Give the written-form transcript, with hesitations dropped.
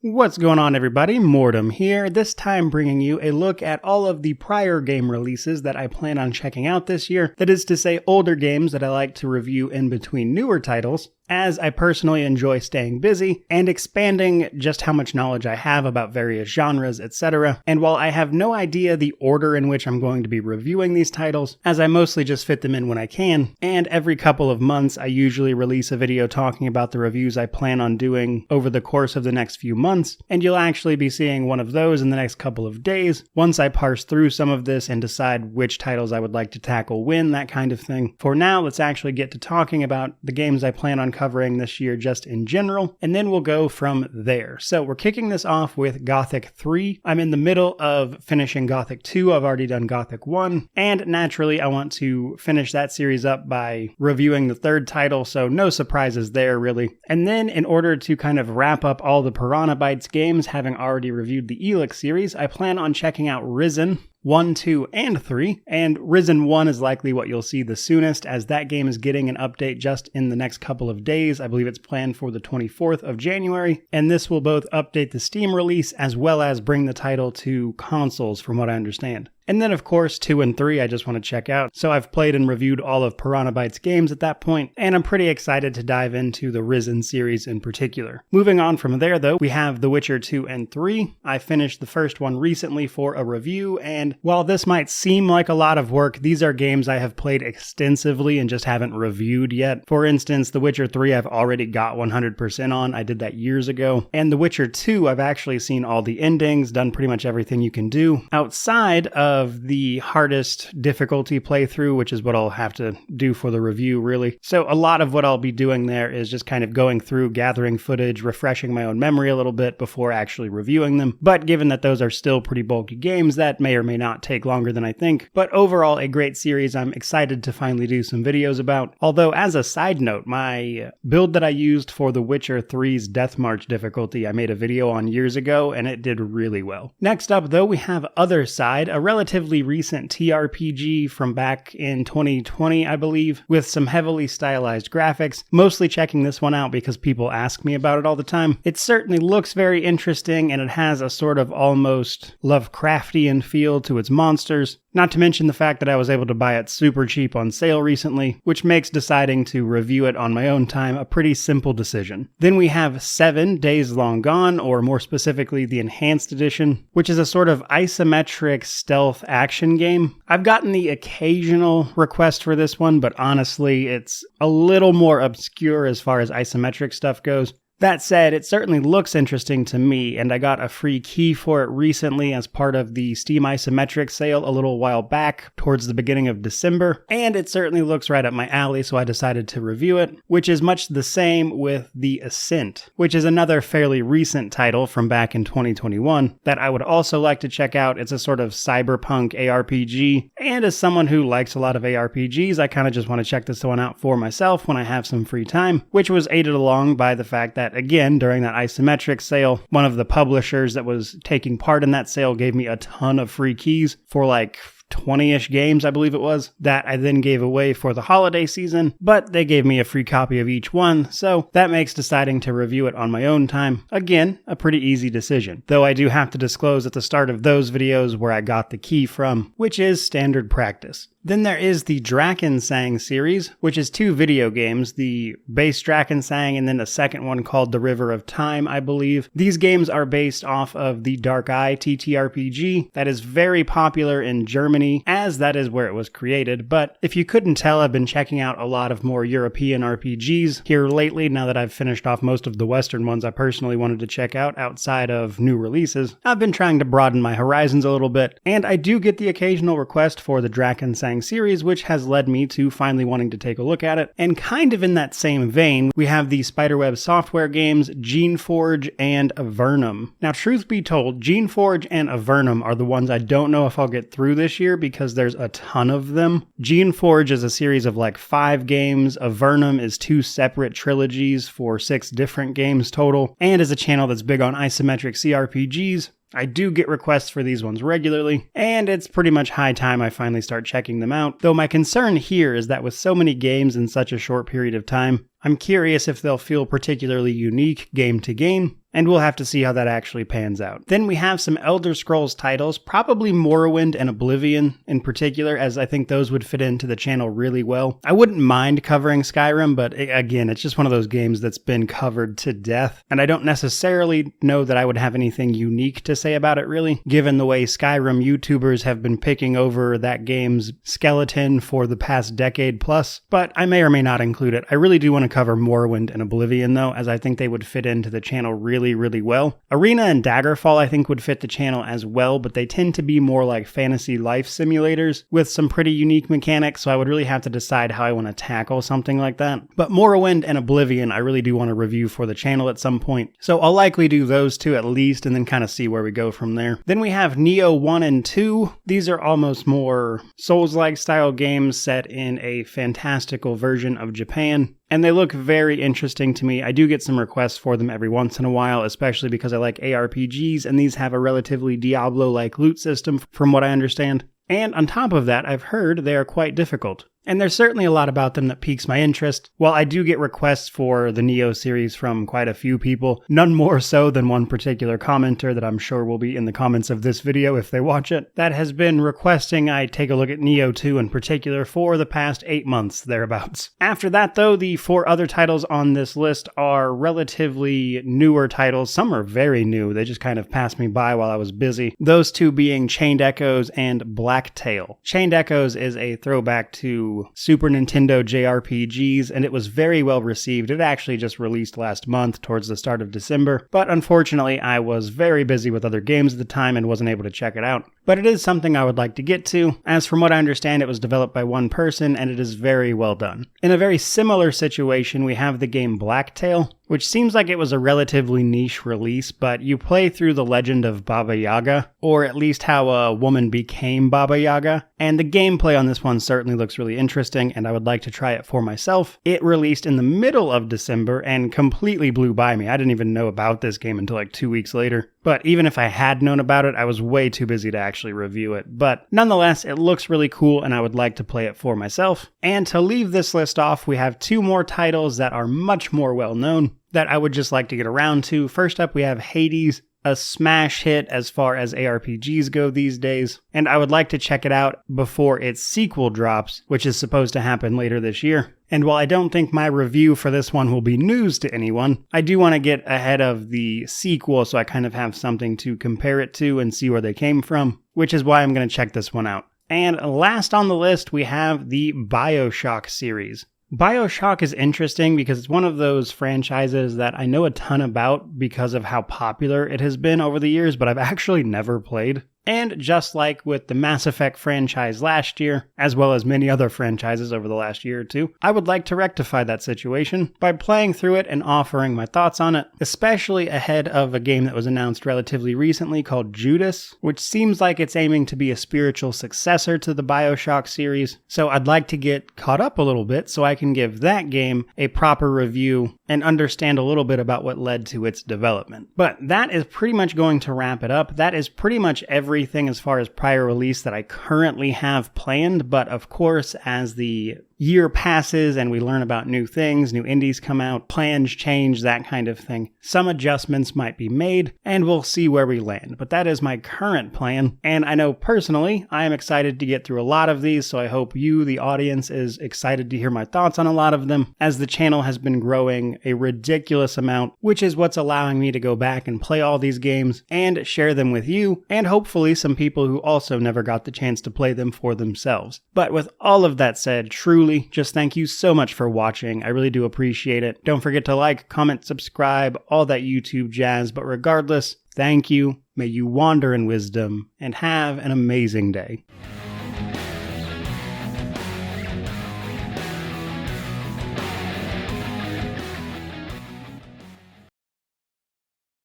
What's going on, everybody? Mortem here, this time bringing you a look at all of the prior game releases that I plan on checking out this year. That is to say, older games that I like to review in between newer titles, as I personally enjoy staying busy and expanding just how much knowledge I have about various genres, etc. And while I have no idea the order in which I'm going to be reviewing these titles, as I mostly just fit them in when I can, and every couple of months I usually release a video talking about the reviews I plan on doing over the course of the next few months, and you'll actually be seeing one of those in the next couple of days, once I parse through some of this and decide which titles I would like to tackle when, that kind of thing. For now, let's actually get to talking about the games I plan on covering this year just in general, and then we'll go from there. So we're kicking this off with Gothic 3. I'm in the middle of finishing Gothic 2. I've already done Gothic 1, and naturally I want to finish that series up by reviewing the third title, so no surprises there really. And then in order to kind of wrap up all the Piranha Bytes games, having already reviewed the Elix series, I plan on checking out Risen 1, 2, and 3, and Risen 1 is likely what you'll see the soonest, as that game is getting an update just in the next couple of days. I believe it's planned for the 24th of January, and this will both update the Steam release as well as bring the title to consoles, from what I understand. And then, of course, 2 and 3 I just want to check out, so I've played and reviewed all of Piranha Bytes games at that point, and I'm pretty excited to dive into the Risen series in particular. Moving on from there, though, we have The Witcher 2 and 3. I finished the first one recently for a review, and while this might seem like a lot of work, these are games I have played extensively and just haven't reviewed yet. For instance, The Witcher 3 I've already got 100% on, I did that years ago, and The Witcher 2 I've actually seen all the endings, done pretty much everything you can do. Outside of the hardest difficulty playthrough, which is what I'll have to do for the review, really. So a lot of what I'll be doing there is just kind of going through, gathering footage, refreshing my own memory a little bit before actually reviewing them. But given that those are still pretty bulky games, that may or may not take longer than I think. But overall, a great series I'm excited to finally do some videos about. Although, as a side note, my build that I used for The Witcher 3's Death March difficulty, I made a video on years ago, and it did really well. Next up, though, we have Othercide, a relatively recent TRPG from back in 2020, I believe, with some heavily stylized graphics. Mostly checking this one out because people ask me about it all the time. It certainly looks very interesting, and it has a sort of almost Lovecraftian feel to its monsters. Not to mention the fact that I was able to buy it super cheap on sale recently, which makes deciding to review it on my own time a pretty simple decision. Then we have 7 Days Long Gone, or more specifically the Enhanced Edition, which is a sort of isometric stealth action game. I've gotten the occasional request for this one, but honestly, it's a little more obscure as far as isometric stuff goes. That said, it certainly looks interesting to me, and I got a free key for it recently as part of the Steam Isometric sale a little while back, towards the beginning of December, and it certainly looks right up my alley, so I decided to review it, which is much the same with the Ascent, which is another fairly recent title from back in 2021 that I would also like to check out. It's a sort of cyberpunk ARPG, and as someone who likes a lot of ARPGs, I kind of just want to check this one out for myself when I have some free time, which was aided along by the fact that again, during that isometric sale, one of the publishers that was taking part in that sale gave me a ton of free keys for like 20-ish games, I believe it was, that I then gave away for the holiday season, but they gave me a free copy of each one, so that makes deciding to review it on my own time, again, a pretty easy decision. Though I do have to disclose at the start of those videos where I got the key from, which is standard practice. Then there is the Drakensang Series, which is 2 video games, the base Drakensang and then a second one called The River of Time, I believe. These games are based off of the Dark Eye TTRPG that is very popular in Germany, as that is where it was created, but if you couldn't tell, I've been checking out a lot of more European RPGs here lately now that I've finished off most of the Western ones I personally wanted to check out outside of new releases. I've been trying to broaden my horizons a little bit, and I do get the occasional request for the Drakensang series, which has led me to finally wanting to take a look at it. And kind of in that same vein, we have the Spiderweb Software games Geneforge and Avernum. Now, truth be told, Geneforge and Avernum are the ones I don't know if I'll get through this year because there's a ton of them. Geneforge is a series of like 5 games, Avernum is 2 separate trilogies for 6 different games total, and is a channel that's big on isometric CRPGs. I do get requests for these ones regularly, and it's pretty much high time I finally start checking them out, though my concern here is that with so many games in such a short period of time, I'm curious if they'll feel particularly unique game to game, and we'll have to see how that actually pans out. Then we have some Elder Scrolls titles, probably Morrowind and Oblivion in particular, as I think those would fit into the channel really well. I wouldn't mind covering Skyrim, but again, it's just one of those games that's been covered to death, and I don't necessarily know that I would have anything unique to say about it really, given the way Skyrim YouTubers have been picking over that game's skeleton for the past decade plus, but I may or may not include it. I really do want to cover Morrowind and Oblivion though, as I think they would fit into the channel really, really well. Arena and Daggerfall I think would fit the channel as well, but they tend to be more like fantasy life simulators with some pretty unique mechanics, so I would really have to decide how I want to tackle something like that. But Morrowind and Oblivion I really do want to review for the channel at some point, so I'll likely do those two at least and then kind of see where we go from there. Then we have Nioh 1 and 2. These are almost more Souls-like style games set in a fantastical version of Japan, and they look very interesting to me. I do get some requests for them every once in a while, especially because I like ARPGs, and these have a relatively Diablo-like loot system from what I understand. And on top of that, I've heard they are quite difficult. And there's certainly a lot about them that piques my interest. While I do get requests for the Nioh series from quite a few people, none more so than one particular commenter that I'm sure will be in the comments of this video if they watch it, that has been requesting I take a look at Nioh 2 in particular for the past 8 months, thereabouts. After that though, the 4 other titles on this list are relatively newer titles. Some are very new, they just kind of passed me by while I was busy. Those two being Chained Echoes and Blacktail. Chained Echoes is a throwback to Super Nintendo JRPGs, and it was very well received. It actually just released last month towards the start of December, but unfortunately I was very busy with other games at the time and wasn't able to check it out. But it is something I would like to get to, as from what I understand it was developed by one person and it is very well done. In a very similar situation we have the game Blacktail, which seems like it was a relatively niche release, but you play through the legend of Baba Yaga, or at least how a woman became Baba Yaga, and the gameplay on this one certainly looks really interesting, and I would like to try it for myself. It released in the middle of December and completely blew by me. I didn't even know about this game until like 2 weeks later. But even if I had known about it, I was way too busy to actually review it. But nonetheless, it looks really cool and I would like to play it for myself. And to leave this list off, we have 2 more titles that are much more well known that I would just like to get around to. First up, we have Hades, a smash hit as far as ARPGs go these days, and I would like to check it out before its sequel drops, which is supposed to happen later this year. And while I don't think my review for this one will be news to anyone, I do want to get ahead of the sequel so I kind of have something to compare it to and see where they came from, which is why I'm going to check this one out. And last on the list, we have the BioShock series. BioShock is interesting because it's one of those franchises that I know a ton about because of how popular it has been over the years, but I've actually never played. And just like with the Mass Effect franchise last year, as well as many other franchises over the last year or two, I would like to rectify that situation by playing through it and offering my thoughts on it, especially ahead of a game that was announced relatively recently called Judas, which seems like it's aiming to be a spiritual successor to the BioShock series. So I'd like to get caught up a little bit so I can give that game a proper review and understand a little bit about what led to its development. But that is pretty much going to wrap it up. That is pretty much everything as far as prior release that I currently have planned, but of course, as the year passes and we learn about new things, new indies come out, plans change, that kind of thing. Some adjustments might be made, and we'll see where we land. But that is my current plan, and I know personally I am excited to get through a lot of these, so I hope you, the audience, is excited to hear my thoughts on a lot of them, as the channel has been growing a ridiculous amount, which is what's allowing me to go back and play all these games and share them with you, and hopefully some people who also never got the chance to play them for themselves. But with all of that said, truly, just thank you so much for watching. I really do appreciate it. Don't forget to like, comment, subscribe, all that YouTube jazz. But regardless, thank you. May you wander in wisdom and have an amazing day.